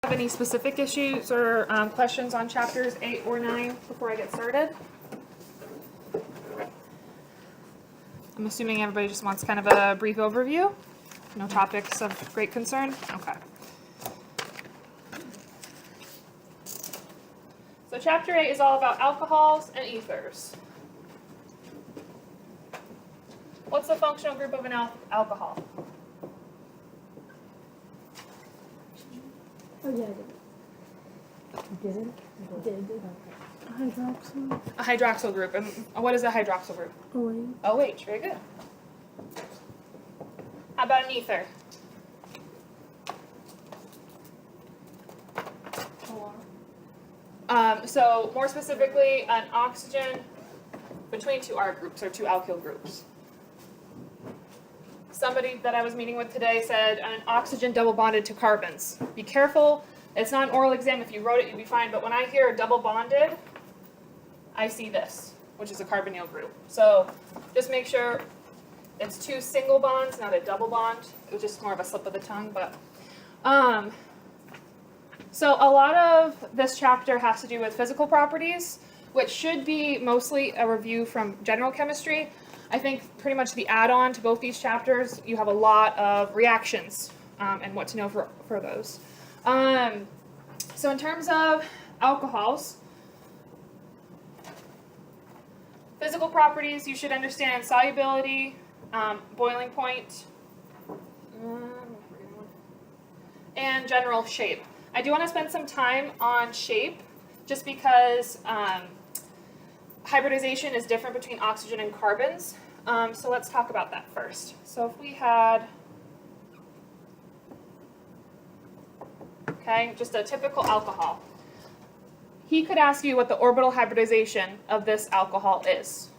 Have any specific issues or questions on chapters 8 or 9 before I get started? I'm assuming everybody just wants kind of a brief overview. No topics of great concern? Okay. So chapter 8 is all about alcohols and ethers. What's the functional group of an alcohol? Oh, yeah, I did. Did it? Hydroxyl. A hydroxyl group. And what is a hydroxyl group? OH. OH, very good. How about an ether? So more specifically, an oxygen between two R groups or two alkyl groups. Somebody that I was meeting with today said an oxygen double bonded to carbons. Be careful. It's not an oral exam. If you wrote it, you'd be fine. But when I hear double bonded, I see this, which is a carbonyl group. So just make sure it's two single bonds, not a double bond. It was just more of a slip of the tongue. But so a lot of this chapter has to do with physical properties, which should be mostly a review from general chemistry. I think pretty much the add-on to both these chapters, you have a lot of reactions and what to know for those. So in terms of alcohols, physical properties, you should understand solubility, boiling point, and general shape. I do want to spend some time on shape just because hybridization is different between oxygen and carbons. So let's talk about that first. So if we had, okay, just a typical alcohol. He could ask you what the orbital hybridization of this alcohol is.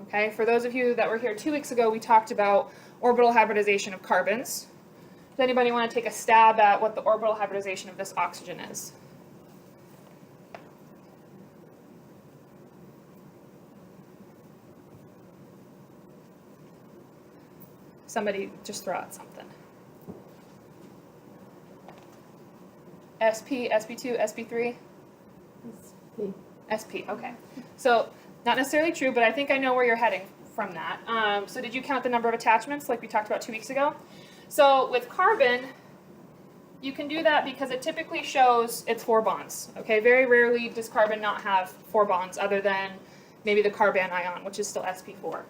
Okay, for those of you that were here 2 weeks ago, we talked about orbital hybridization of carbons. Does anybody want to take a stab at what the orbital hybridization of this oxygen is? Somebody just throw out something. SP, SP2, SP3? SP. SP, okay. So, not necessarily true, but I think I know where you're heading from that. So did you count the number of attachments like we talked about 2 weeks ago? So with carbon, you can do that because it typically shows it's 4 bonds. Okay, very rarely does carbon not have 4 bonds other than maybe the carbon ion, which is still sp4.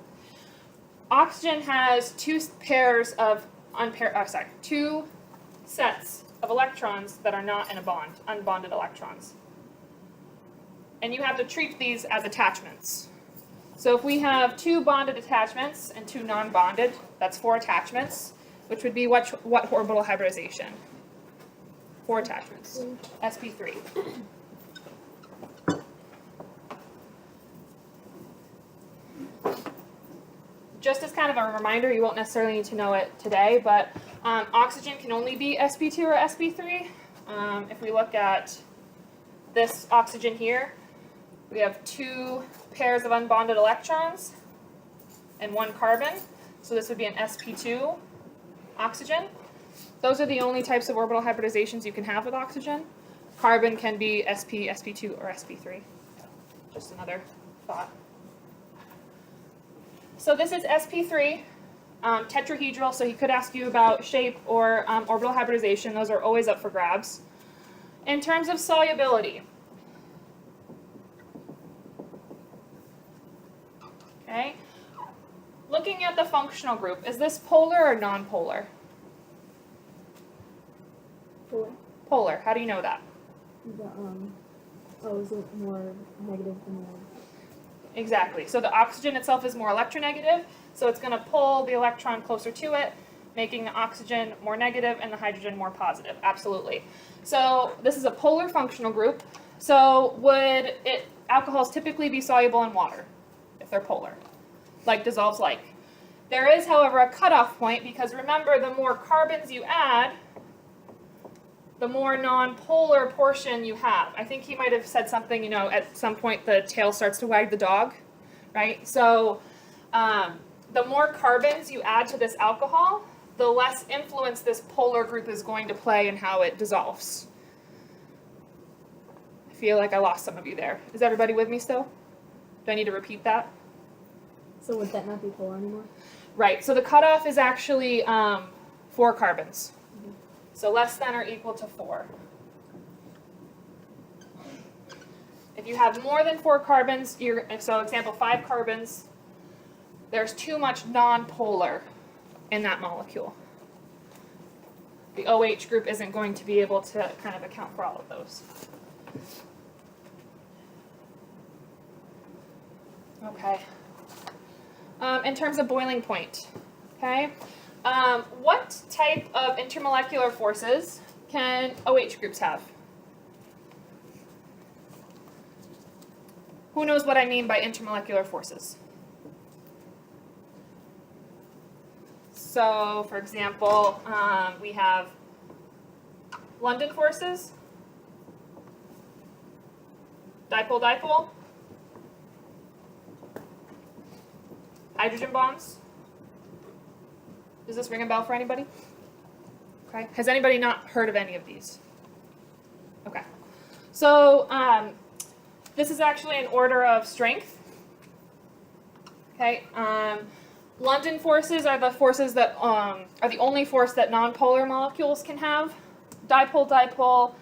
Oxygen has 2 pairs of two sets of electrons that are not in a bond, unbonded electrons. And you have to treat these as attachments. So if we have 2 bonded attachments and 2 non-bonded, that's 4 attachments, which would be what orbital hybridization? 4 attachments, sp3. Just as kind of a reminder, you won't necessarily need to know it today, but oxygen can only be sp2 or sp3. If we look at this oxygen here, we have 2 pairs of unbonded electrons and 1 carbon. So this would be an sp2 oxygen. Those are the only types of orbital hybridizations you can have with oxygen. Carbon can be sp, sp2, or sp3. Just another thought. So this is sp3, tetrahedral, so he could ask you about shape or orbital hybridization. Those are always up for grabs. In terms of solubility, okay, looking at the functional group, is this polar or non-polar? Polar. Polar. How do you know that? Is it more negative than the Exactly. So the oxygen itself is more electronegative, so it's going to pull the electron closer to it, making the oxygen more negative and the hydrogen more positive. Absolutely. So this is a polar functional group. So would alcohols typically be soluble in water if they're polar, like dissolves like? There is, however, a cutoff point because remember, the more carbons you add, the more non-polar portion you have. I think he might have said something, at some point the tail starts to wag the dog, right? So the more carbons you add to this alcohol, the less influence this polar group is going to play in how it dissolves. feel like I lost some of you there. Is everybody with me still? Do I need to repeat that? So would that not be polar anymore? Right, so the cutoff is actually 4 carbons. So less than or equal to 4. If you have more than 4 carbons, so example 5 carbons, there's too much non-polar in that molecule. The OH group isn't going to be able to kind of account for all of those. Okay. In terms of boiling point, okay, what type of intermolecular forces can OH groups have? Who knows what I mean by intermolecular forces? So, for example, we have London forces, dipole-dipole, hydrogen bonds. Does this ring a bell for anybody? Okay. Has anybody not heard of any of these? Okay. So, this is actually an order of strength. Okay. London forces are the forces that are the only force that nonpolar molecules can have. Dipole-dipole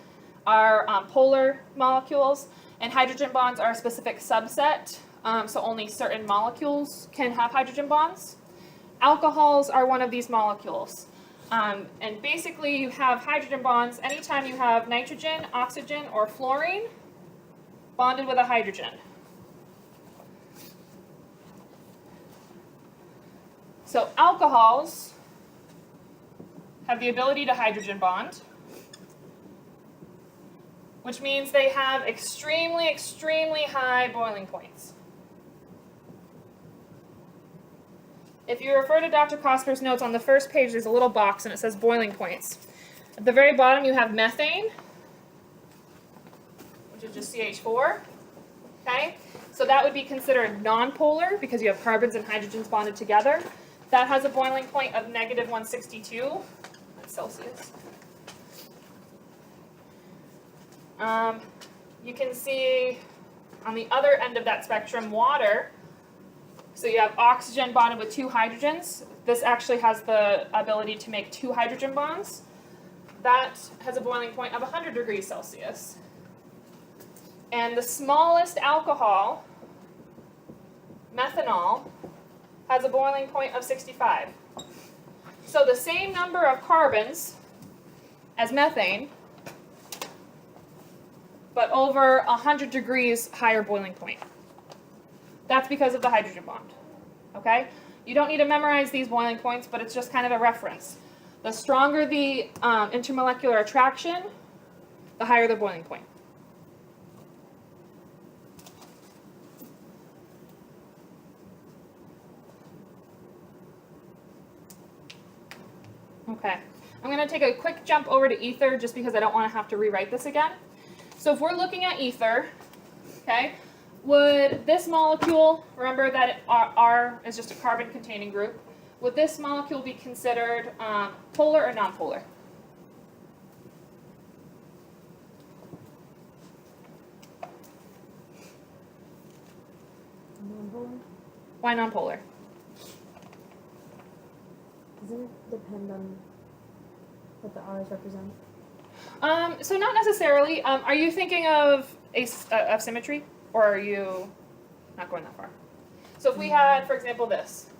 are polar molecules, and hydrogen bonds are a specific subset. So only certain molecules can have hydrogen bonds. Alcohols are one of these molecules. And basically you have hydrogen bonds anytime you have nitrogen, oxygen, or fluorine bonded with a hydrogen. So alcohols have the ability to hydrogen bond, which means they have extremely, extremely high boiling points. If you refer to Dr. Cosper's notes on the first page, there's a little box and it says boiling points. At the very bottom you have methane, which is just CH4. Okay? So that would be considered nonpolar because you have carbons and hydrogens bonded together. That has a boiling point of negative 162 Celsius. You can see on the other end of that spectrum water. So you have oxygen bonded with 2 hydrogens. This actually has the ability to make 2 hydrogen bonds. That has a boiling point of 100 degrees Celsius. And the smallest alcohol, methanol, has a boiling point of 65. So the same number of carbons as methane, but over 100 degrees higher boiling point. That's because of the hydrogen bond. Okay? You don't need to memorize these boiling points, but it's just kind of a reference. The stronger the intermolecular attraction, the higher the boiling point. Okay, I'm going to take a quick jump over to ether just because I don't want to have to rewrite this again. So if we're looking at ether, okay, would this molecule, remember that R is just a carbon-containing group, would this molecule be considered polar or nonpolar? Non-polar? Why nonpolar? Doesn't it depend on what the R's represent? So not necessarily. Are you thinking of of symmetry, or are you not going that far? So if we had, for example, this.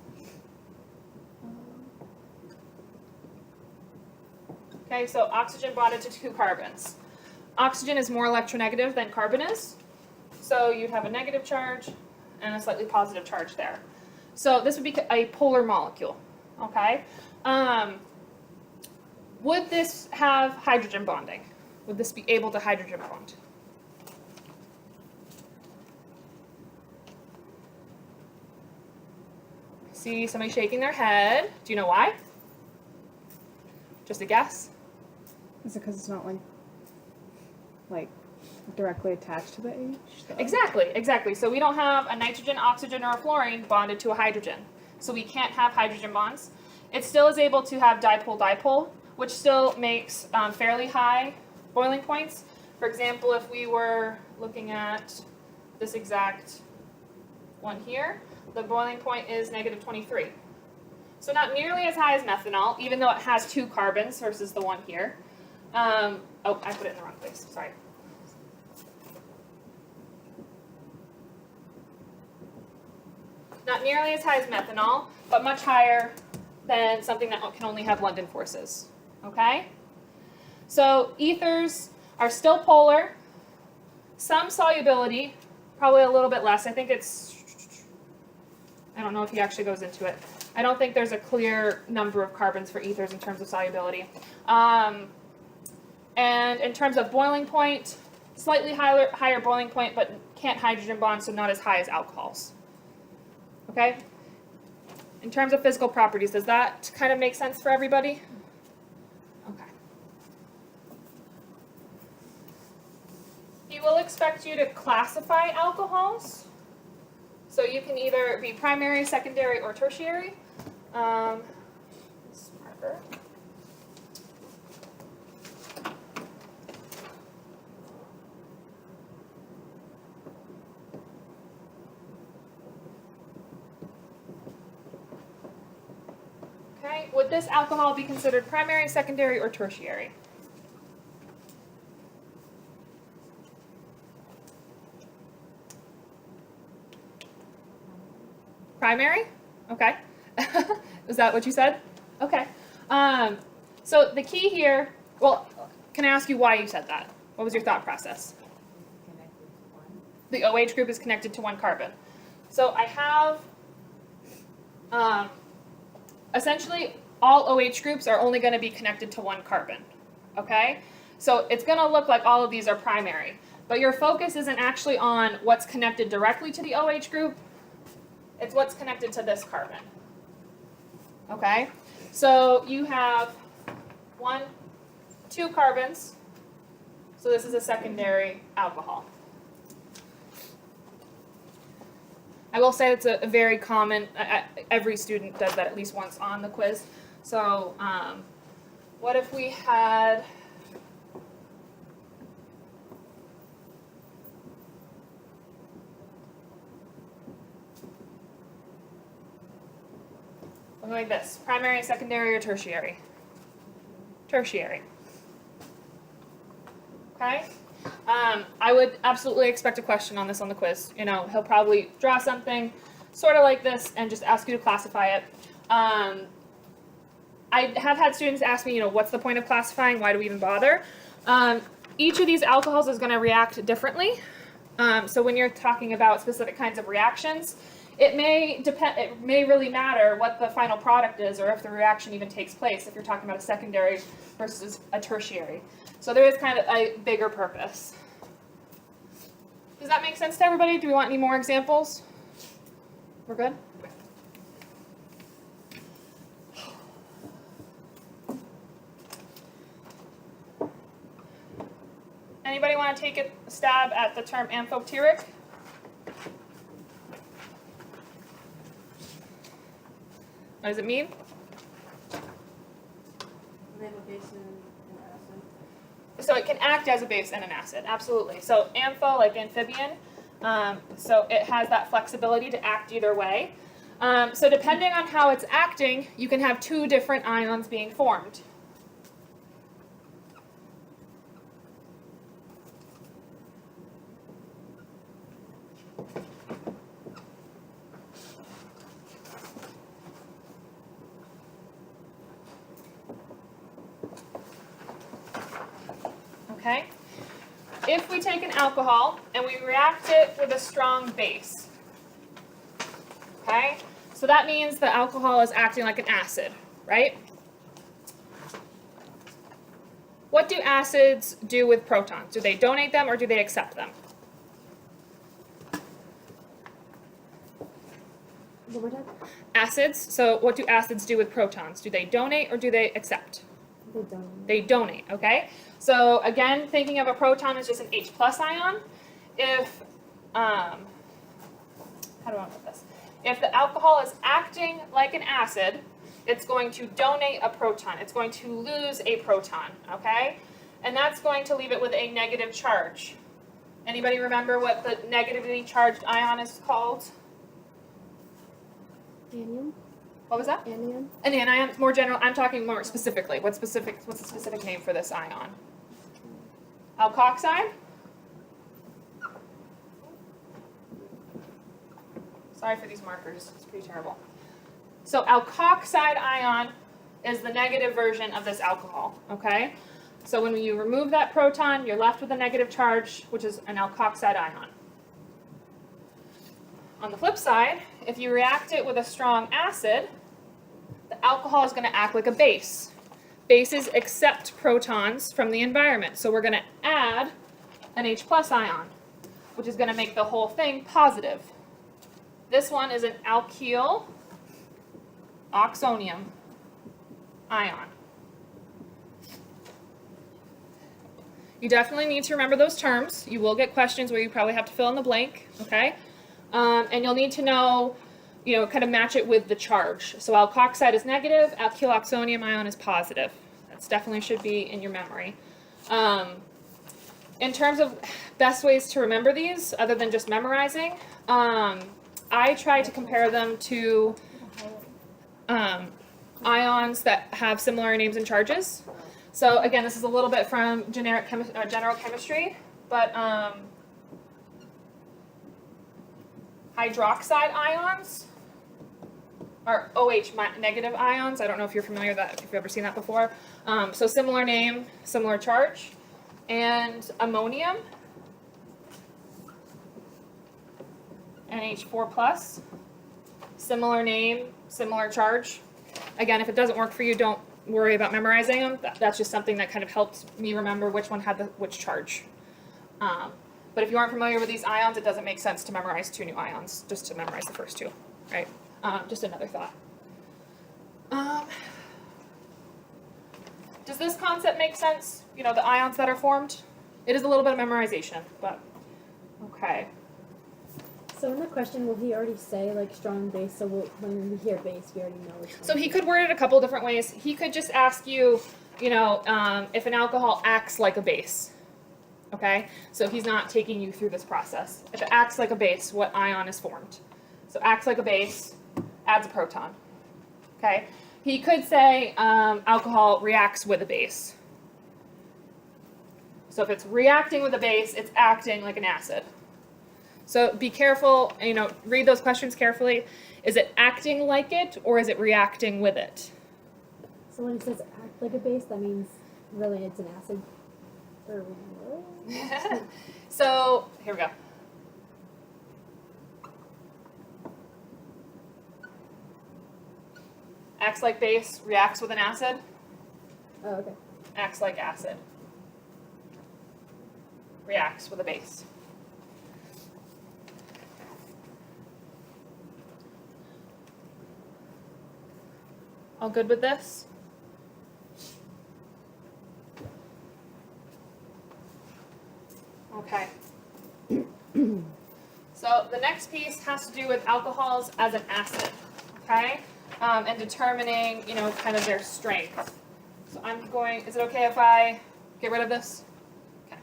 Okay, so oxygen bonded to 2 carbons. Oxygen is more electronegative than carbon is, so you'd have a negative charge and a slightly positive charge there. So this would be a polar molecule. Okay. Would this have hydrogen bonding? Would this be able to hydrogen bond? See somebody shaking their head. Do you know why? Just a guess? Is it because it's not like directly attached to the H? Though? Exactly. So we don't have a nitrogen, oxygen, or a fluorine bonded to a hydrogen. So we can't have hydrogen bonds. It still is able to have dipole-dipole, which still makes fairly high boiling points, For example, if we were looking at this exact one here, the boiling point is negative 23. So not nearly as high as methanol, even though it has 2 carbons versus the one here. Oh, I put it in the wrong place, sorry. Not nearly as high as methanol, but much higher than something that can only have London forces, okay? So ethers are still polar, some solubility, probably a little bit less. I think it's, I don't know if he actually goes into it. I don't think there's a clear number of carbons for ethers in terms of solubility. And in terms of boiling point, slightly higher boiling point, but can't hydrogen bond, so not as high as alcohols. Okay? In terms of physical properties, does that kind of make sense for everybody? Okay. He will expect you to classify alcohols. So you can either be primary, secondary, or tertiary. This marker. Okay, would this alcohol be considered primary, secondary, or tertiary? Primary? Okay. Is that what you said? Okay. So the key here, well, can I ask you why you said that? What was your thought process? The OH group is connected to 1 carbon. So I have, essentially, all OH groups are only going to be connected to 1 carbon. Okay? So it's going to look like all of these are primary. But your focus isn't actually on what's connected directly to the OH group. It's what's connected to this carbon. Okay? So you have 2 carbons. So this is a secondary alcohol. I will say it's a very common, every student does that at least once on the quiz. So what if we had, something like this, primary, secondary, or tertiary? Tertiary. Okay? I would absolutely expect a question on this on the quiz. You know, he'll probably draw something sort of like this and just ask you to classify it. I have had students ask me, you know, what's the point of classifying? Why do we even bother? Each of these alcohols is going to react differently. So when you're talking about specific kinds of reactions, it may really matter what the final product is, or if the reaction even takes place, if you're talking about a secondary versus a tertiary. So there is kind of a bigger purpose. Does that make sense to everybody? Do we want any more examples? We're good? Anybody want to take a stab at the term amphoteric? What does it mean? They have a base and an acid. So it can act as a base and an acid, absolutely. So ampho, like amphibian, so it has that flexibility to act either way. So depending on how it's acting, you can have 2 different ions being formed. Okay? If we take an alcohol and we react it with a strong base, okay? So that means the alcohol is acting like an acid, right? What do acids do with protons? Do they donate them or do they accept them? One more time? Acids, so what do acids do with protons? Do they donate or do they accept? They don't. They donate, okay? So again, thinking of a proton as just an H plus ion, if, how do I put this? If the alcohol is acting like an acid, it's going to donate a proton. It's going to lose a proton, okay? and that's going to leave it with a negative charge. Anybody remember what the negatively charged ion is called? Anion? What was that? Anion? An anion, more general. I'm talking more specifically. What's the specific name for this ion? Alkoxide? Sorry for these markers. It's pretty terrible. So alkoxide ion is the negative version of this alcohol, okay? So when you remove that proton, you're left with a negative charge, which is an alkoxide ion. On the flip side, if you react it with a strong acid, the alcohol is going to act like a base. Bases accept protons from the environment, so we're going to add an H plus ion, which is going to make the whole thing positive. This one is an alkyl oxonium ion. You definitely need to remember those terms. You will get questions where you probably have to fill in the blank, okay? And you'll need to know, kind of match it with the charge. So alkoxide is negative, alkyl oxonium ion is positive. That's definitely should be in your memory. In terms of best ways to remember these, other than just memorizing, I try to compare them to ions that have similar names and charges. So again, this is a little bit from general chemistry, but hydroxide ions are OH negative ions. I don't know if you're familiar with that, if you've ever seen that before. So similar name, similar charge. And ammonium, NH4 plus, similar name, similar charge. Again, if it doesn't work for you, don't worry about memorizing them. That's just something that kind of helped me remember which one had which charge. But if you aren't familiar with these ions, it doesn't make sense to memorize two new ions, just to memorize the first two, right? Just another thought. Does this concept make sense? The ions that are formed? It is a little bit of memorization, but okay. So in the question, will he already say like strong base? So when we hear base, we already know it's strong. So he could word it a couple different ways. He could just ask you, if an alcohol acts like a base. Okay? So he's not taking you through this process. If it acts like a base, what ion is formed? So acts like a base, adds a proton. Okay? He could say alcohol reacts with a base. So if it's reacting with a base, it's acting like an acid. So be careful, read those questions carefully. Is it acting like it, or is it reacting with it? So when he says act like a base, that means really it's an acid. Or what? So here we go. Acts like base, reacts with an acid. Oh, okay. Acts like acid. Reacts with a base. All good with this? Okay. So the next piece has to do with alcohols as an acid, okay? And determining, kind of their strength. So is it okay if I get rid of this? Okay.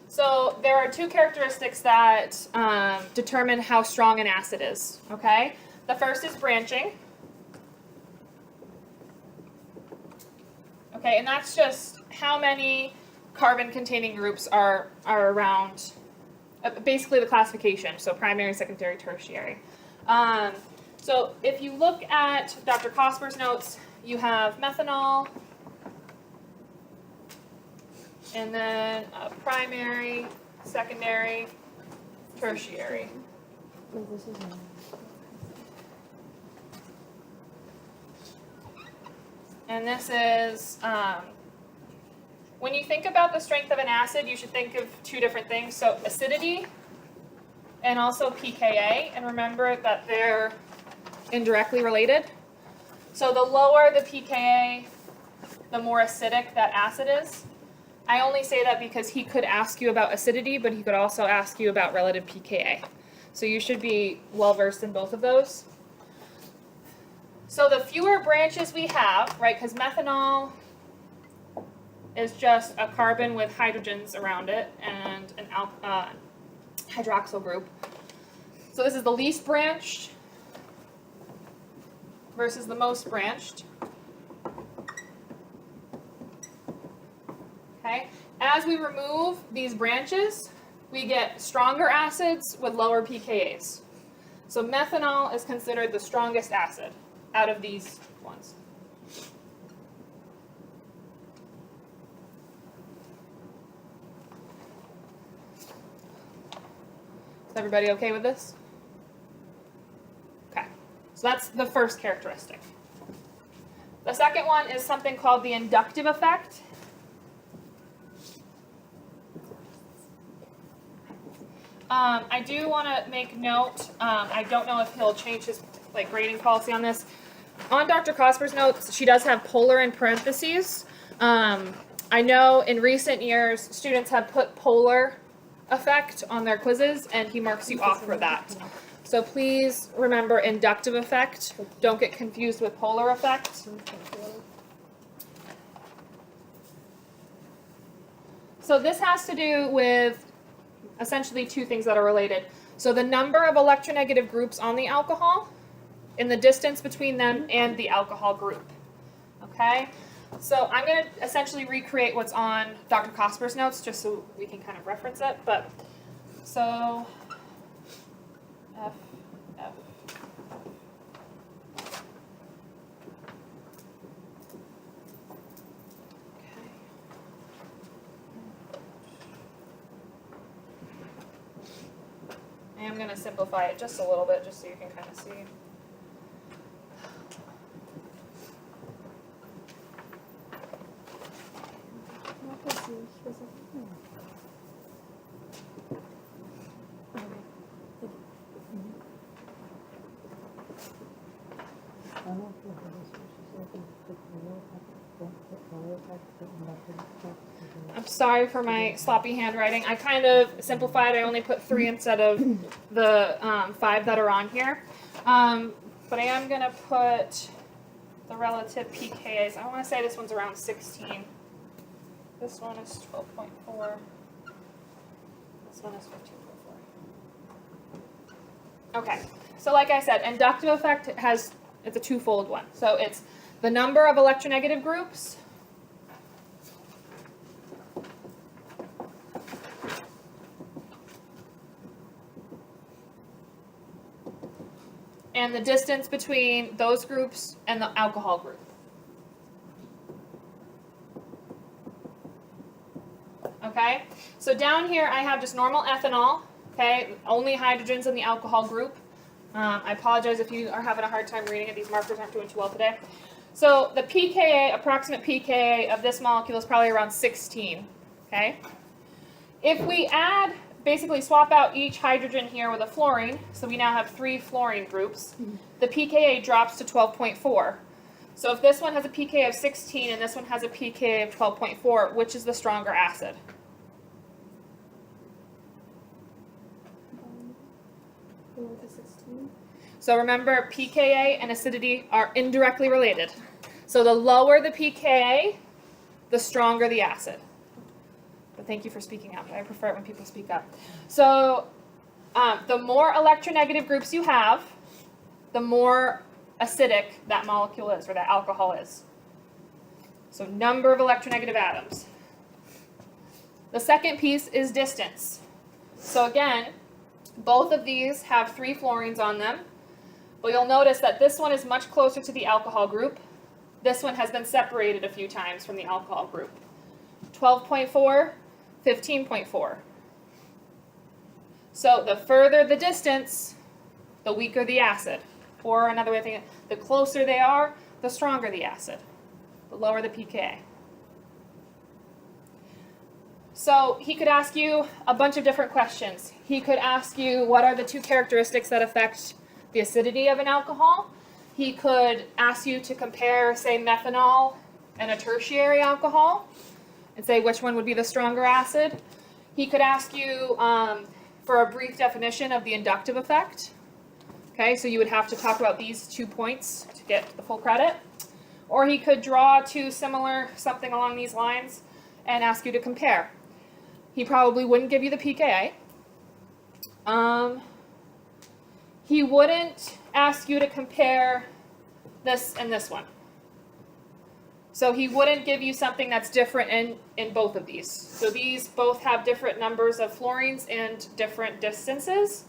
So there are two characteristics that determine how strong an acid is, okay? The first is branching. Okay, and that's just how many carbon-containing groups are around, basically the classification, so primary, secondary, tertiary. So if you look at Dr. Cosper's notes, you have methanol, and then primary, secondary, tertiary. No, this is not. And this is, when you think about the strength of an acid, you should think of two different things. So acidity and also pKa. And remember that they're indirectly related. So the lower the pKa, the more acidic that acid is. I only say that because he could ask you about acidity, but he could also ask you about relative pKa. So you should be well versed in both of those. So the fewer branches we have, right, because methanol is just a carbon with hydrogens around it and an hydroxyl group. So this is the least branched versus the most branched. Okay. As we remove these branches, we get stronger acids with lower pKa's. So methanol is considered the strongest acid out of these ones. Is everybody okay with this? Okay, so that's the first characteristic. The second one is something called the inductive effect. I do want to make note, I don't know if he'll change his grading policy on this. On Dr. Cosper's notes, she does have polar in parentheses. I know in recent years, students have put polar effect on their quizzes, and he marks you off for that. So please remember inductive effect. Don't get confused with polar effect. So this has to do with essentially two things that are related. So the number of electronegative groups on the alcohol and the distance between them and the alcohol group. Okay? So I'm going to essentially recreate what's on Dr. Cosper's notes just so we can kind of reference it. But so F. I'm going to simplify it just a little bit just so you can kind of see. I'm sorry for my sloppy handwriting. I kind of simplified. I only put 3 instead of the 5 that are on here. But I am going to put the relative pKa's. I want to say this one's around 16. This one is 12.4. This one is 15.4. Okay, so like I said, inductive effect it's a twofold one. So it's the number of electronegative groups and the distance between those groups and the alcohol group. Okay, so down here I have just normal ethanol, okay, only hydrogens in the alcohol group. I apologize if you are having a hard time reading it, these markers aren't doing too well today. So the pKa, approximate pKa of this molecule is probably around 16, okay? If we basically swap out each hydrogen here with a fluorine, so we now have 3 fluorine groups, the pKa drops to 12.4. So if this one has a pKa of 16 and this one has a pKa of 12.4, which is the stronger acid? So remember, pKa and acidity are indirectly related. So the lower the pKa, the stronger the acid. But thank you for speaking up. I prefer it when people speak up. So the more electronegative groups you have, the more acidic that molecule is, or that alcohol is. So number of electronegative atoms. The second piece is distance. So again, both of these have 3 fluorines on them. But you'll notice that this one is much closer to the alcohol group. This one has been separated a few times from the alcohol group. 12.4, 15.4. So the further the distance, the weaker the acid. Or another way of thinking, the closer they are, the stronger the acid. The lower the pKa. So he could ask you a bunch of different questions. He could ask you, what are the 2 characteristics that affect the acidity of an alcohol? He could ask you to compare, say, methanol and a tertiary alcohol and say which one would be the stronger acid. He could ask you for a brief definition of the inductive effect. Okay, so you would have to talk about these 2 points to get the full credit. Or he could draw 2 similar, something along these lines, and ask you to compare. He probably wouldn't give you the pKa. He wouldn't ask you to compare this and this one. So he wouldn't give you something that's different in both of these. So these both have different numbers of fluorines and different distances.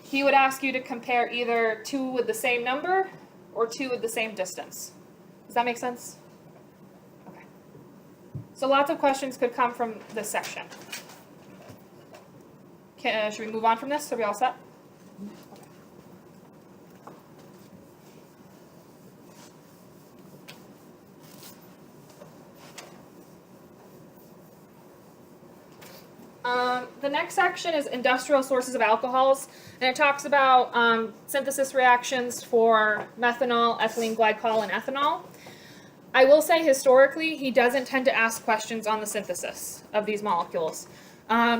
He would ask you to compare either 2 with the same number or 2 with the same distance. Does that make sense? Okay. So lots of questions could come from this section. Should we move on from this? Are we all set? The next section is industrial sources of alcohols, and it talks about synthesis reactions for methanol, ethylene glycol, and ethanol. I will say historically, he doesn't tend to ask questions on the synthesis of these molecules.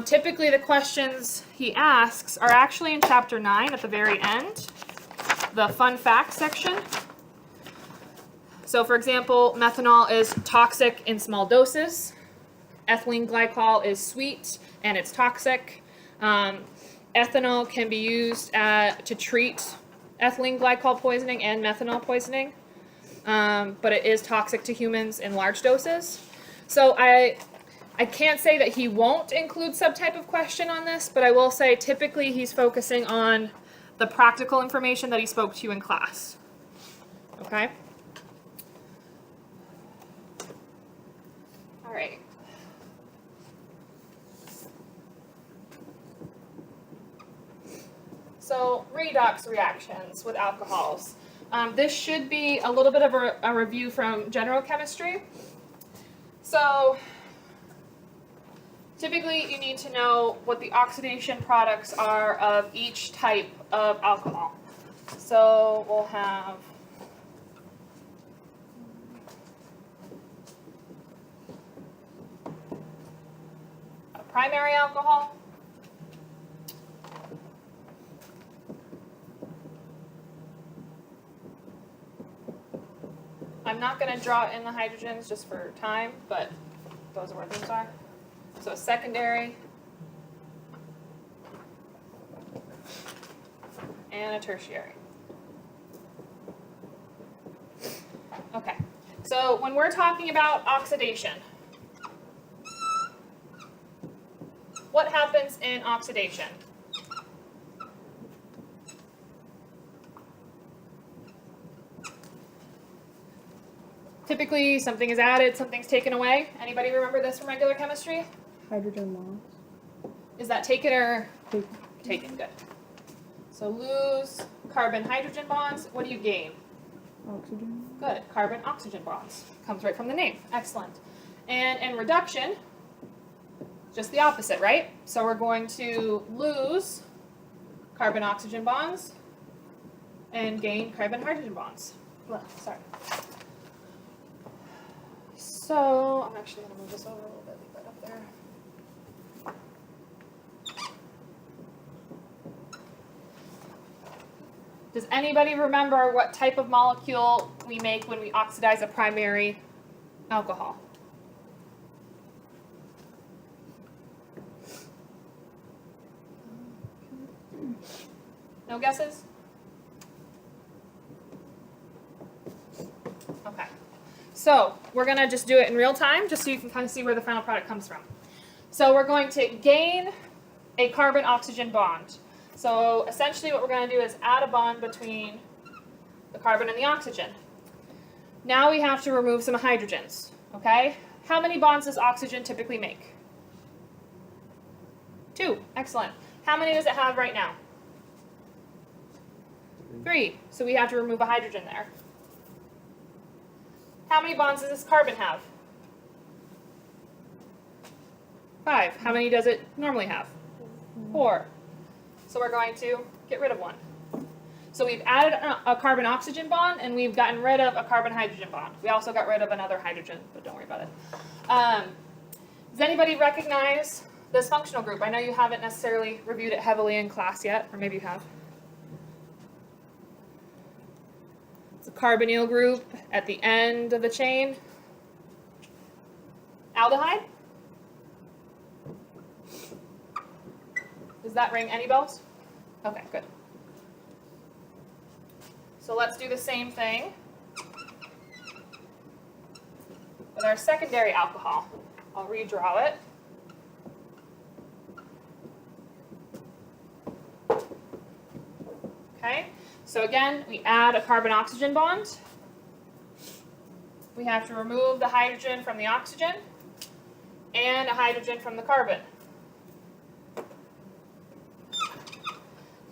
Typically, the questions he asks are actually in chapter 9 at the very end, the fun facts section. So, for example, methanol is toxic in small doses. Ethylene glycol is sweet and it's toxic. Ethanol can be used to treat ethylene glycol poisoning and methanol poisoning, but it is toxic to humans in large doses. So I can't say that he won't include subtype of question on this, but I will say typically he's focusing on the practical information that he spoke to you in class. Okay? All right. So, redox reactions with alcohols. This should be a little bit of a review from general chemistry. So, typically you need to know what the oxidation products are of each type of alcohol. So, we'll have a primary alcohol. I'm not going to draw in the hydrogens just for time, but those are where things are. So a secondary and a tertiary. Okay, so when we're talking about oxidation, what happens in oxidation? Typically, something is added, something's taken away. Anybody remember this from regular chemistry? Hydrogen bonds. Is that taken or Take taken? Good. So lose carbon-hydrogen bonds. What do you gain? oxygen. Good. Carbon-oxygen bonds. Comes right from the name. Excellent. And in reduction, just the opposite, right? So we're going to lose carbon-oxygen bonds and gain carbon-hydrogen bonds. Well, sorry. So I'm actually going to move this over a little bit, leave that up there. Does anybody remember what type of molecule we make when we oxidize a primary alcohol? No guesses? Okay. So we're going to just do it in real time, just so you can kind of see where the final product comes from. So we're going to gain a carbon-oxygen bond. So essentially what we're going to do is add a bond between the carbon and the oxygen. Now we have to remove some hydrogens, okay? How many bonds does oxygen typically make? 2. Excellent. How many does it have right now? 3. So we have to remove a hydrogen there. How many bonds does this carbon have? 5. How many does it normally have? 4. So we're going to get rid of 1. So we've added a carbon-oxygen bond, and we've gotten rid of a carbon-hydrogen bond. We also got rid of another hydrogen, but don't worry about it. Does anybody recognize this functional group? I know you haven't necessarily reviewed it heavily in class yet, or maybe you have. carbonyl group at the end of the chain? Aldehyde? Does that ring any bells? Okay, good. So let's do the same thing with our secondary alcohol. I'll redraw it. Okay, so again, we add a carbon-oxygen bond. We have to remove the hydrogen from the oxygen and a hydrogen from the carbon.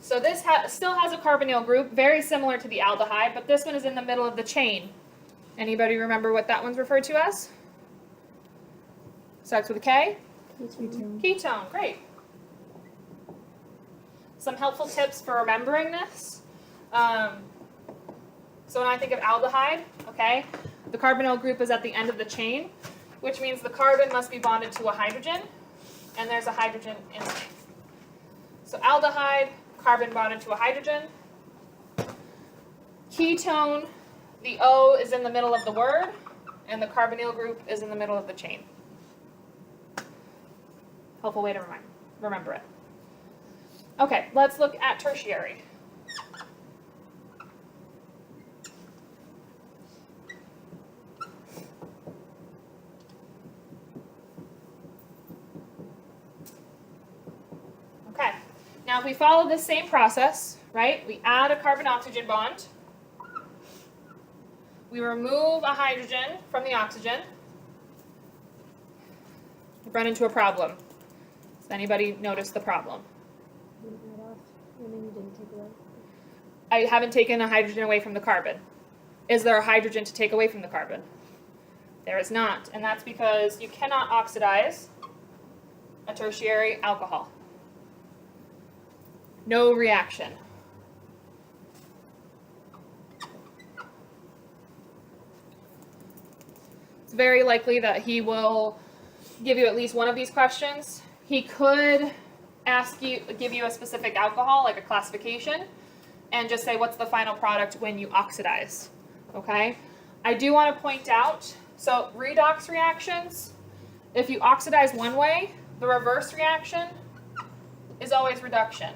So this still has a carbonyl group, very similar to the aldehyde, but this one is in the middle of the chain. Anybody remember what that one's referred to as? Starts with a K? Ketone. Ketone, great. Some helpful tips for remembering this. So when I think of aldehyde, okay, the carbonyl group is at the end of the chain, which means the carbon must be bonded to a hydrogen, and there's a hydrogen in it. So aldehyde, carbon bonded to a hydrogen. Ketone, the O is in the middle of the word, and the carbonyl group is in the middle of the chain. Helpful way to remember it. Okay, let's look at tertiary. Okay, now if we follow this same process, right, we add a carbon-oxygen bond, we remove a hydrogen from the oxygen, we run into a problem. Does anybody notice the problem? Didn't add off, and then you didn't take away. I haven't taken a hydrogen away from the carbon. Is there a hydrogen to take away from the carbon? There is not, and that's because you cannot oxidize a tertiary alcohol. No reaction. It's very likely that he will give you at least one of these questions. He could give you a specific alcohol, like a classification, and just say what's the final product when you oxidize, okay? I do want to point out, so redox reactions, if you oxidize one way, the reverse reaction is always reduction.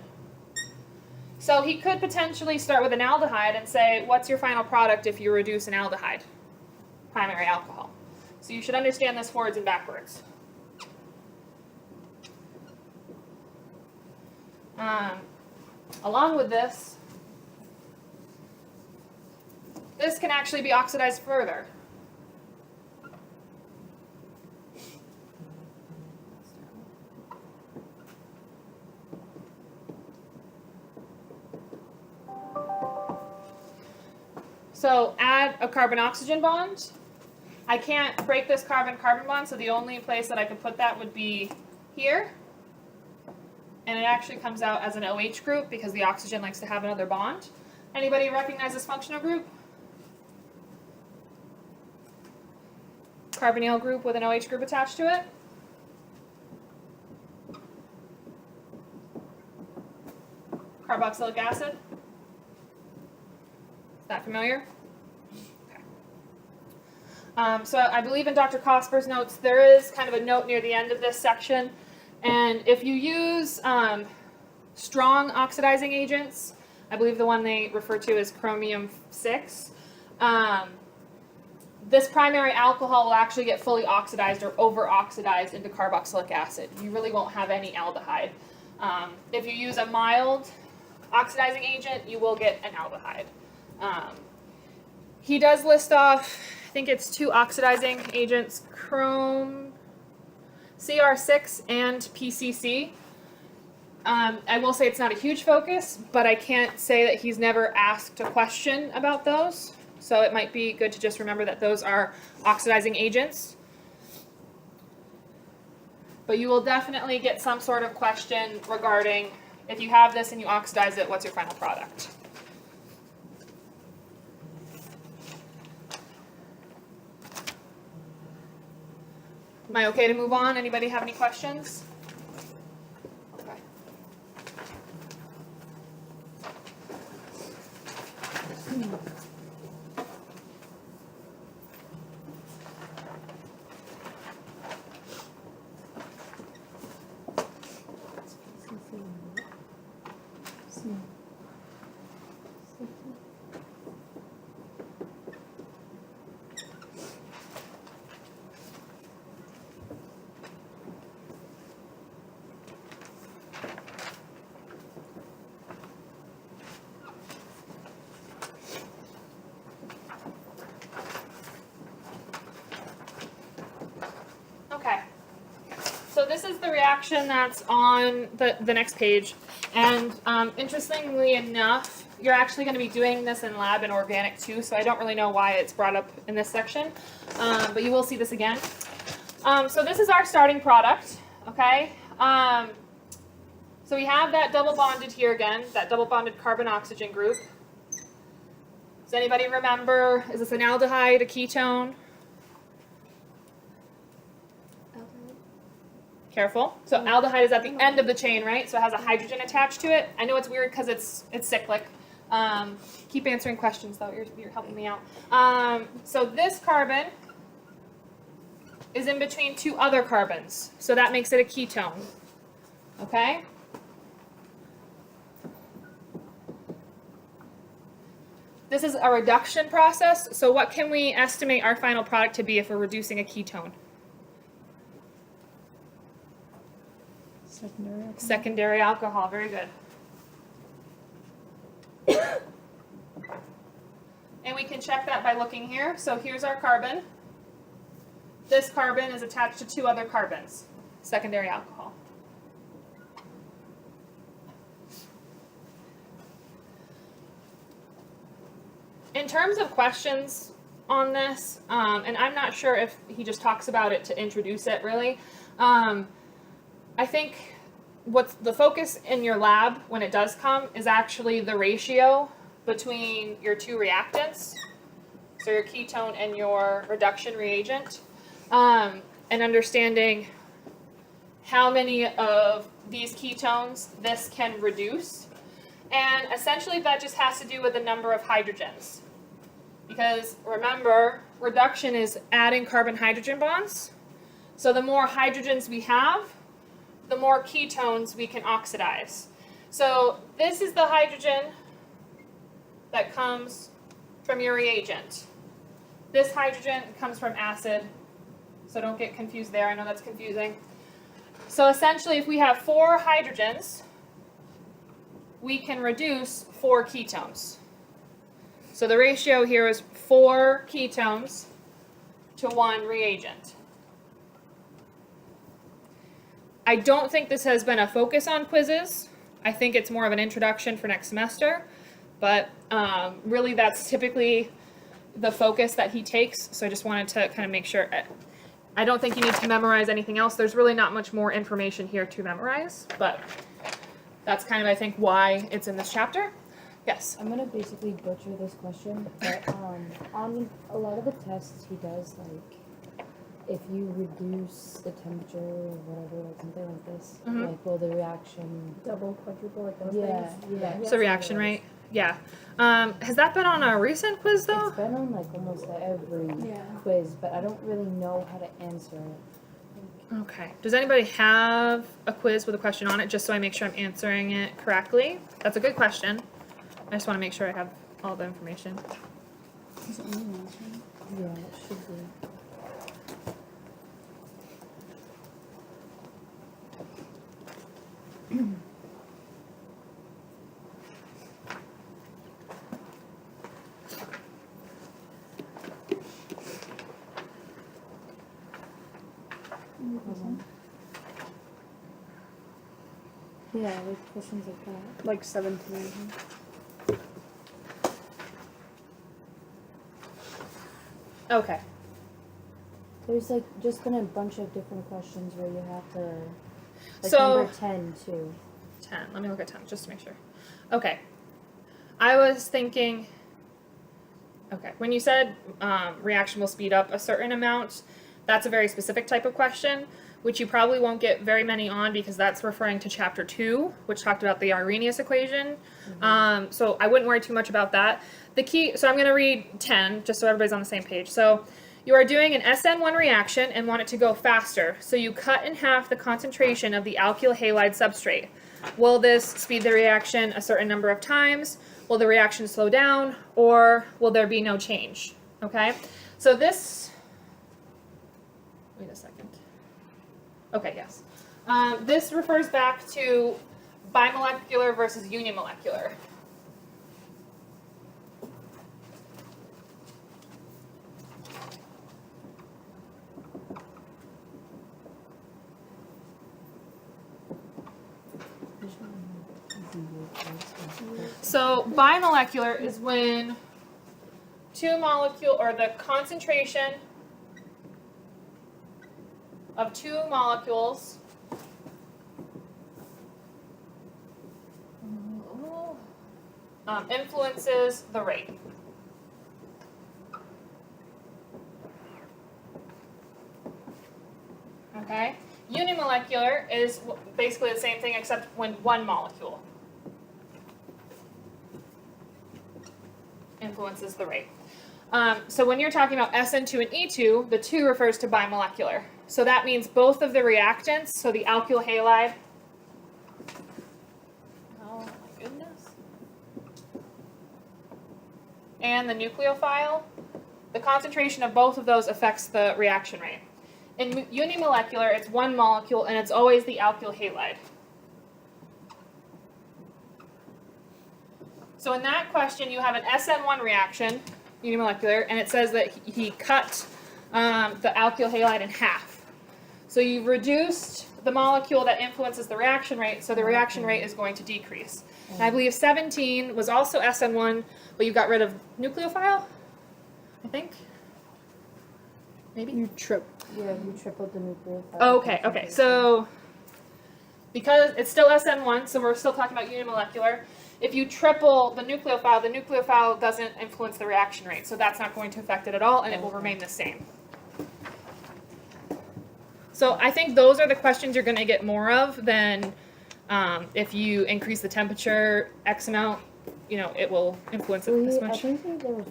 So he could potentially start with an aldehyde and say, what's your final product if you reduce an aldehyde? Primary alcohol. So you should understand this forwards and backwards. Along with this, this can actually be oxidized further. So add a carbon-oxygen bond. I can't break this carbon-carbon bond, so the only place that I could put that would be here. And it actually comes out as an OH group because the oxygen likes to have another bond. Anybody recognize this functional group? Carbonyl group with an OH group attached to it? Carboxylic acid? Is that familiar? Okay. So I believe in Dr. Cosper's notes there is kind of a note near the end of this section. And if you use strong oxidizing agents, I believe the one they refer to as chromium-6, this primary alcohol will actually get fully oxidized or over-oxidized into carboxylic acid. You really won't have any aldehyde. If you use a mild oxidizing agent, you will get an aldehyde. He does list off, I think it's 2 oxidizing agents, CR6 and PCC. I will say it's not a huge focus, but I can't say that he's never asked a question about those. So it might be good to just remember that those are oxidizing agents. But you will definitely get some sort of question regarding if you have this and you oxidize it, what's your final product? Am I okay to move on? Anybody have any questions? Okay. this is the reaction that's on the next page. And interestingly enough, you're actually going to be doing this in lab and organic too, so I don't really know why it's brought up in this section, but you will see this again. So this is our starting product, okay? So we have that double bonded here again, that double bonded carbon-oxygen group. Does anybody remember, is this an aldehyde, a ketone? Careful. So aldehyde is at the end of the chain, right? So it has a hydrogen attached to it. I know it's weird because it's cyclic. Keep answering questions though. You're helping me out. So this carbon is in between two other carbons. So that makes it a ketone. Okay? This is a reduction process. So what can we estimate our final product to be if we're reducing a ketone? Secondary alcohol. Secondary alcohol. Very good. And we can check that by looking here. So here's our carbon. This carbon is attached to two other carbons. Secondary alcohol. In terms of questions on this, and I'm not sure if he just talks about it to introduce it really, I think what's the focus in your lab when it does come is actually the ratio between your two reactants, so your ketone and your reduction reagent, and understanding how many of these ketones this can reduce. And essentially that just has to do with the number of hydrogens. Because remember, reduction is adding carbon-hydrogen bonds. So the more hydrogens we have, the more ketones we can oxidize. So this is the hydrogen that comes from your reagent. This hydrogen comes from acid. So don't get confused there. I know that's confusing. So essentially, if we have 4 hydrogens, we can reduce 4 ketones. So the ratio here is 4 ketones to 1 reagent. I don't think this has been a focus on quizzes. I think it's more of an introduction for next semester, but really that's typically the focus that he takes. So I just wanted to kind of make sure. I don't think you need to memorize anything else. There's really not much more information here to memorize, but that's kind of, I think, why it's in this chapter. Yes? I'm gonna basically butcher this question, but on a lot of the tests he does, like, if you reduce the temperature or whatever, like something like this, Mhm. like, will the reaction... Double, quadruple, like those Yeah, things. yeah. So reaction rate? Yeah. Has that been on a recent quiz though? It's been on, like, almost every Yeah. quiz, but I don't really know how to answer it. Okay. Does anybody have a quiz with a question on it, just so I make sure I'm answering it correctly? That's a good question. I just want to make sure I have all the information. Is it only one thing? Yeah, it should be. Yeah, like questions like that. Like 17. Okay. There's like just been a bunch of different questions where you have to, like So- number 10 too. 10. Let me look at 10 just to make sure. Okay. I was thinking, okay, when you said reaction will speed up a certain amount, that's a very specific type of question, which you probably won't get very many on because that's referring to chapter 2, which talked about the Arrhenius equation. So I wouldn't worry too much about that. The key, so I'm going to read 10 just so everybody's on the same page. So you are doing an SN1 reaction and want it to go faster. So you cut in half the concentration of the alkyl halide substrate. Will this speed the reaction a certain number of times? Will the reaction slow down? Or will there be no change? Okay, so this, wait a second. Okay, yes. This refers back to bimolecular versus unimolecular. So bimolecular is when the concentration of two molecules influences the rate. Okay? Unimolecular is basically the same thing except when one molecule influences the rate. So when you're talking about SN2 and E2, the 2 refers to bimolecular. So that means both of the reactants, so the alkyl halide, oh my goodness, and the nucleophile, the concentration of both of those affects the reaction rate. In unimolecular, it's one molecule, and it's always the alkyl halide. So in that question, you have an SN1 reaction, unimolecular, and it says that he cut the alkyl halide in half. So you've reduced the molecule that influences the reaction rate, so the reaction rate is going to decrease. And I believe 17 was also SN1, but you got rid of nucleophile, I think? Maybe? You tripled the nucleophile. Okay, so because it's still SN1, so we're still talking about unimolecular. If you triple the nucleophile doesn't influence the reaction rate, so that's not going to affect it at all, and it will remain the same. So I think those are the questions you're going to get more of than if you increase the temperature X amount, it will influence it this I much. think there was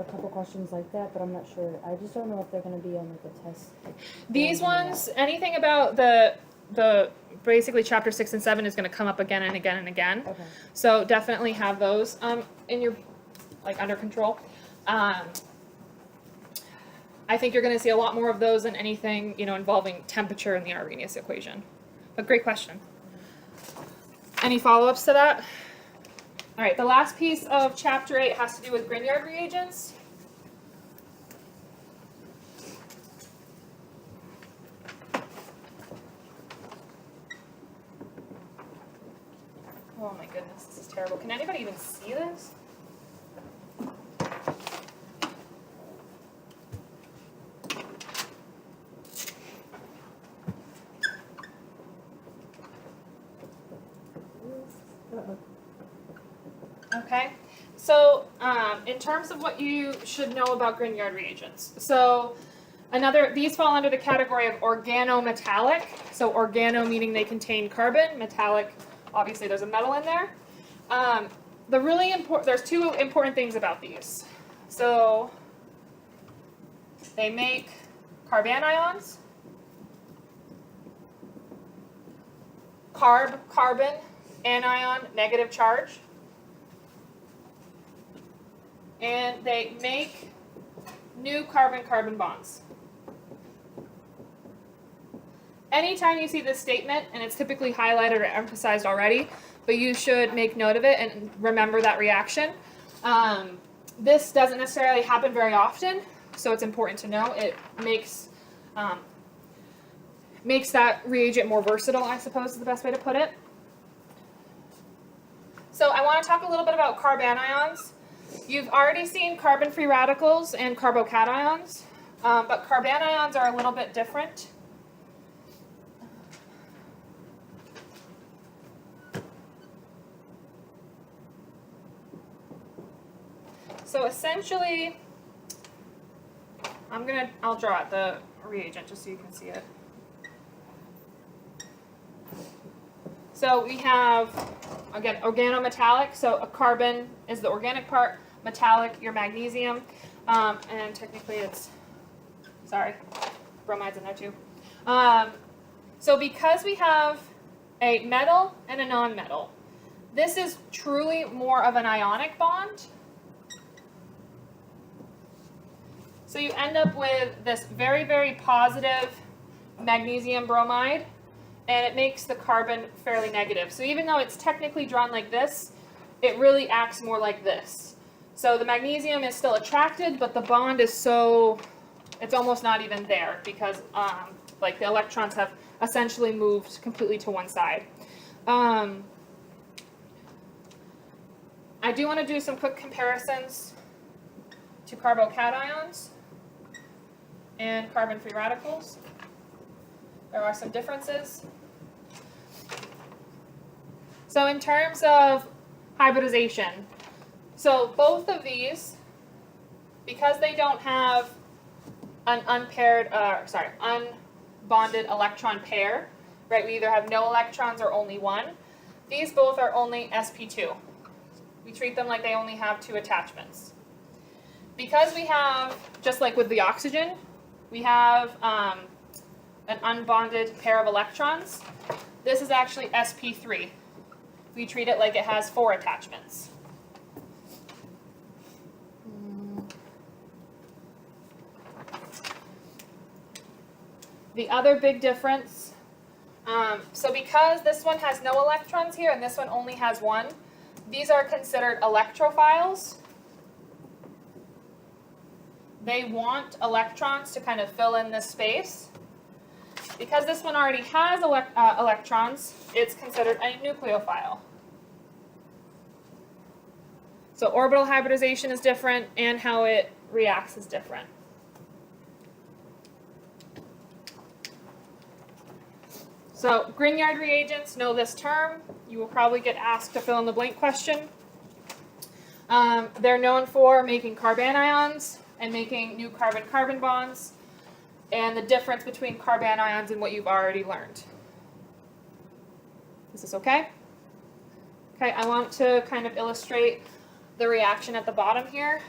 a couple questions like that, but I'm not sure. I just don't know if they're going to be on the test. These ones, anything about the basically chapter 6 and 7 is going to come up again and again and again. Okay. So definitely have those in your under control. I think you're going to see a lot more of those than anything involving temperature in the Arrhenius equation. But great question. Any follow-ups to that? All right, the last piece of chapter 8 has to do with Grignard reagents. Oh my goodness, this is terrible. Can anybody even see this? Okay, so in terms of what you should know about Grignard reagents, so these fall under the category of organometallic. So organo meaning they contain carbon, metallic, obviously there's a metal in there. There's two important things about these. So they make carbanions, carbon, anion, negative charge. And they make new carbon-carbon bonds. Anytime you see this statement, and it's typically highlighted or emphasized already, but you should make note of it and remember that reaction. This doesn't necessarily happen very often, so it's important to know. It makes that reagent more versatile, I suppose is the best way to put it. So I want to talk a little bit about carbanions. You've already seen carbon-free radicals and carbocations, but carbanions are a little bit different. So essentially, I'll draw out the reagent just so you can see it. So we have, again, organometallic, so a carbon is the organic part, metallic, your magnesium, and technically bromide's in there too. So because we have a metal and a non-metal, this is truly more of an ionic bond. So you end up with this very, very positive magnesium bromide, and it makes the carbon fairly negative. So even though it's technically drawn like this, it really acts more like this. So the magnesium is still attracted, but the bond is it's almost not even there because the electrons have essentially moved completely to one side. I do want to do some quick comparisons to carbocations and carbon-free radicals. There are some differences. So in terms of hybridization, so both of these, because they don't have an unbonded electron pair, right? We either have no electrons or only one. These both are only sp2. We treat them like they only have 2 attachments. Because we have, just like with the oxygen, we have an unbonded pair of electrons. This is actually sp3. We treat it like it has 4 attachments. The other big difference, so because this one has no electrons here and this one only has 1, these are considered electrophiles. They want electrons to kind of fill in this space. Because this one already has electrons, it's considered a nucleophile. So orbital hybridization is different and how it reacts is different. So Grignard reagents, know this term. You will probably get asked a fill in the blank question. They're known for making carbanions and making new carbon-carbon bonds, and the difference between carbanions and what you've already learned. Is this okay? Okay, I want to kind of illustrate the reaction at the bottom here.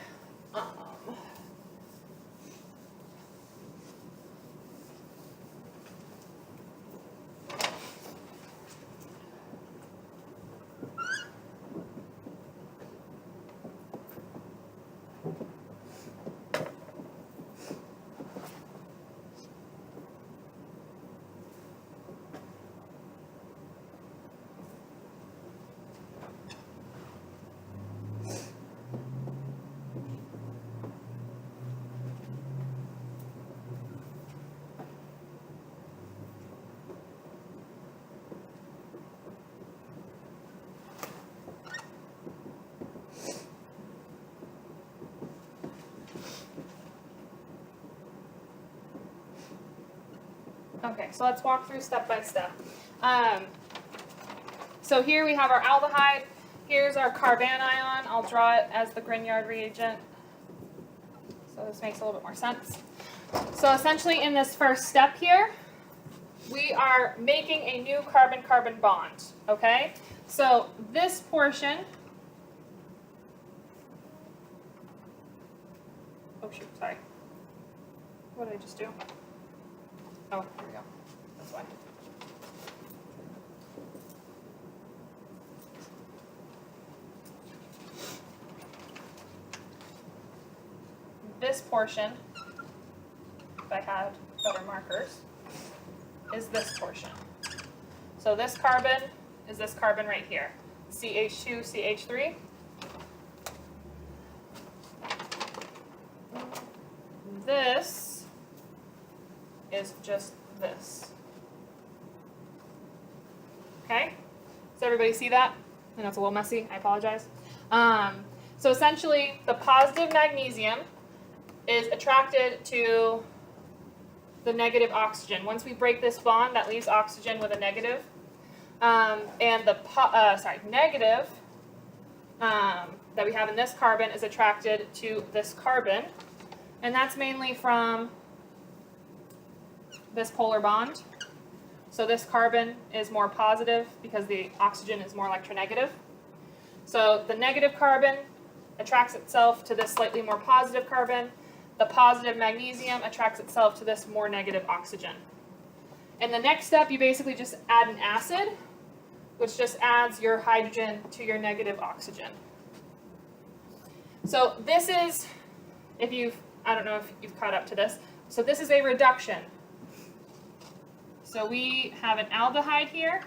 Okay, so let's walk through step by step. So here we have our aldehyde. Here's our carbanion. I'll draw it as the Grignard reagent. So this makes a little bit more sense. So essentially in this first step here, we are making a new carbon-carbon bond, okay? So this portion, oh shoot, sorry. What did I just do? Oh, here we go. That's why. This portion, if I had better markers, is this portion. So this carbon is this carbon right here, CH2, CH3. This is just this. Okay? Does everybody see that? I know it's a little messy, I apologize. So essentially, the positive magnesium is attracted to the negative oxygen. Once we break this bond, that leaves oxygen with a negative. And the negative that we have in this carbon is attracted to this carbon. And that's mainly from this polar bond. So this carbon is more positive because the oxygen is more electronegative. So the negative carbon attracts itself to this slightly more positive carbon. The positive magnesium attracts itself to this more negative oxygen. In the next step, you basically just add an acid, which just adds your hydrogen to your negative oxygen. So this is, I don't know if you've caught up to this, so this is a reduction. So we have an aldehyde here.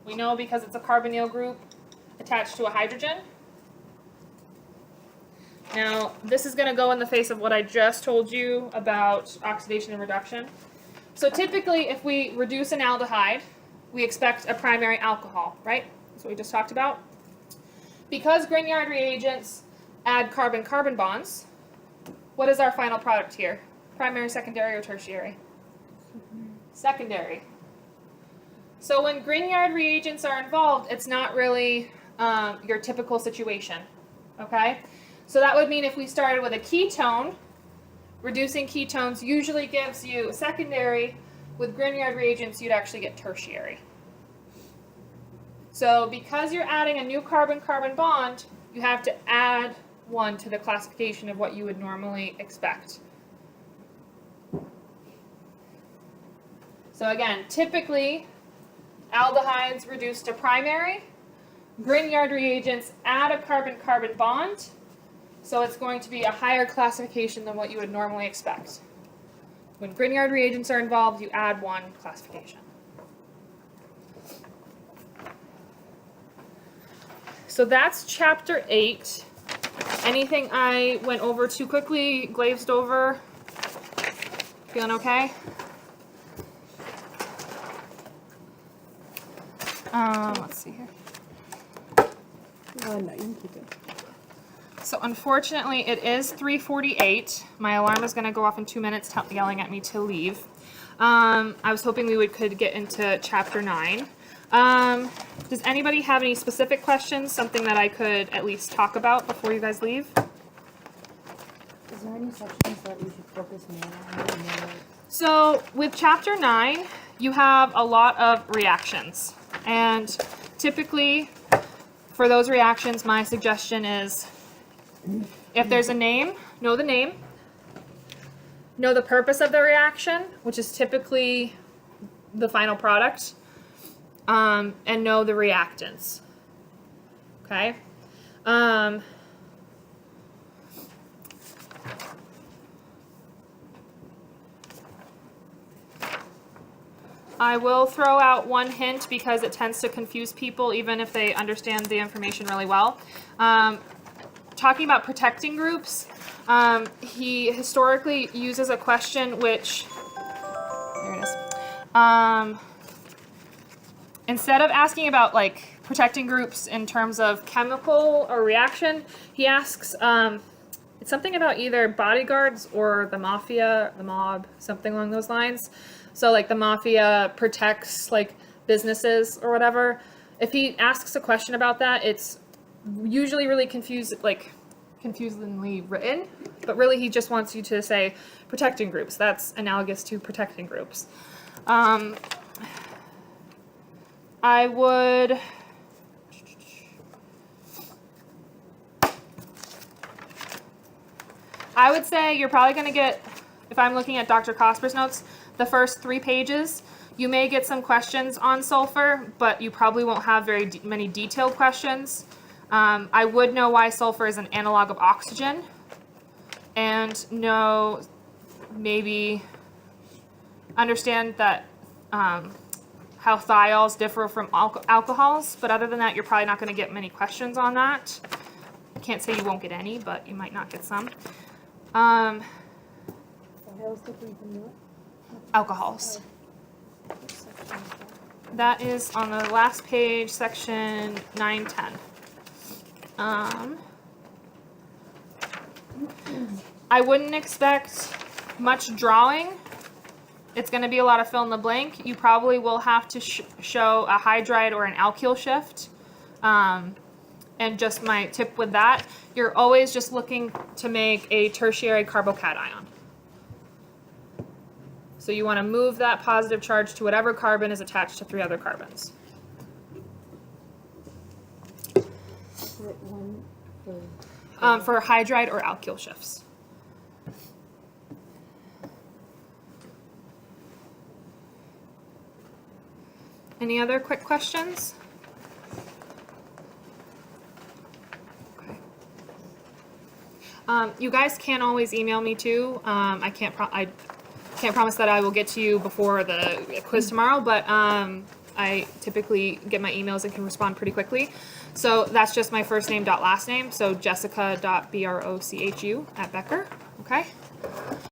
We know because it's a carbonyl group attached to a hydrogen. Now, this is going to go in the face of what I just told you about oxidation and reduction. So typically, if we reduce an aldehyde, we expect a primary alcohol, right? what we just talked about. Because Grignard reagents add carbon-carbon bonds, what is our final product here? Primary, secondary, or tertiary? Secondary. So when Grignard reagents are involved, it's not really your typical situation, okay? So that would mean if we started with a ketone, reducing ketones usually gives you secondary. With Grignard reagents, you'd actually get tertiary. So because you're adding a new carbon-carbon bond, you have to add one to the classification of what you would normally expect. So again, typically, aldehydes reduce to primary. Grignard reagents add a carbon-carbon bond, so it's going to be a higher classification than what you would normally expect. When Grignard reagents are involved, you add one classification. So that's chapter 8. Anything I went over too quickly, glazed over? Feeling okay? Let's see here. No, you can keep it. So unfortunately, it is 3:48. My alarm is going to go off in 2 minutes, yelling at me to leave. I was hoping we could get into chapter 9. Does anybody have any specific questions? Something that I could at least talk about before you guys leave? Is there any sections that we should focus more on? So with chapter 9, you have a lot of reactions. And typically, for those reactions, my suggestion is if there's a name, know the name. Know the purpose of the reaction, which is typically the final product. And know the reactants. Okay? I will throw out one hint because it tends to confuse people even if they understand the information really well. Talking about protecting groups, he historically uses a question which, there it is. Instead of asking about like protecting groups in terms of chemical or reaction, he asks, it's something about either bodyguards or the mafia, the mob, something along those lines. So like the mafia protects like businesses or whatever. If he asks a question about that, it's usually really confusingly written, but really he just wants you to say protecting groups. That's analogous to protecting groups. I would say you're probably going to get, if I'm looking at Dr. Cosper's notes, the first 3 pages. You may get some questions on sulfur, but you probably won't have very many detailed questions. I would know why sulfur is an analog of oxygen, and know, maybe understand that how thiols differ from alcohols, but other than that, you're probably not going to get many questions on that. I can't say you won't get any, but you might not get some. Alcohols. That is on the last page, section 910. I wouldn't expect much drawing. It's going to be a lot of fill in the blank. You probably will have to show a hydride or an alkyl shift. And just my tip with that, you're always just looking to make a tertiary carbocation. So you want to move that positive charge to whatever carbon is attached to 3 other carbons. For hydride or alkyl shifts. Any other quick questions? Okay. You guys can always email me too. I can't promise that I will get to you before the quiz tomorrow, but I typically get my emails and can respond pretty quickly. So that's just my first name dot last name. So jessica.brochu@Becker. Okay.